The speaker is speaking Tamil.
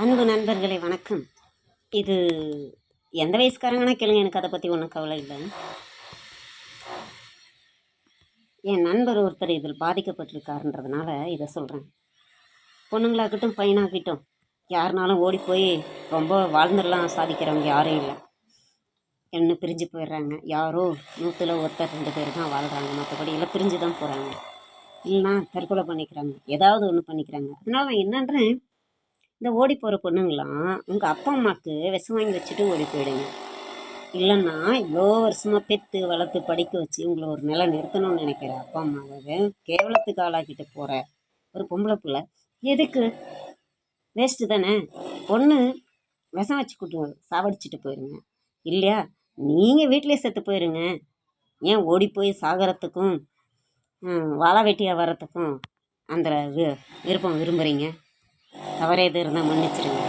அன்பு நண்பர்களே வணக்கம். இது எந்த வயசுக்காரங்கன்னா கேளுங்க, எனக்கு அதை பற்றி ஒன்றும் கவலை இல்லை. என் நண்பர் ஒருத்தர் இதில் பாதிக்கப்பட்டிருக்காருன்றதுனால இதை சொல்கிறேன். பொண்ணுங்களாகட்டும் பையனாகட்டும் யாருனாலும் ஓடி போய் ரொம்ப வாழ்ந்துடலாம் சாதிக்கிறவங்க யாரும் இல்லை. என்ன பிரிஞ்சு போயிடுறாங்க. யாரோ 100ல் ஒருத்தர் 2 பேர் தான் வாழ்கிறாங்க. மற்றபடி எல்லாம் பிரிஞ்சு தான் போகிறாங்க. இல்லைன்னா தற்கொலை பண்ணிக்கிறாங்க, ஏதாவது ஒன்று பண்ணிக்கிறாங்க. அதனால நான் என்னன்றேன், இந்த ஓடி போகிற பொண்ணுங்களாம் உங்கள் அப்பா அம்மாவுக்கு விஷம் வாங்கி வச்சுட்டு ஓடி போயிடுங்க. இல்லைன்னா இவ்வளோ வருஷமாக பெற்று வளர்த்து படிக்க வச்சு உங்களை ஒரு நிலை நிறுத்தணும்னு நினைக்கிற அப்பா அம்மாவை கேவலத்துக்கு ஆளாக்கிட்டு போகிற ஒரு பொம்பளை பிள்ளை எதுக்கு? வேஸ்ட்டு தானே. ஒன்று விஷம் வச்சு கூட்டு சாவடிச்சிட்டு போயிருங்க, இல்லையா நீங்கள் வீட்டிலே செத்து போயிருங்க. ஏன் ஓடி போய் சாகிறதுக்கும் வாழை வெட்டியாக வர்றதுக்கும் அந்த விருப்பம் விரும்புகிறீங்க? தவறு எது இருந்தால் மன்னிச்சிருங்க.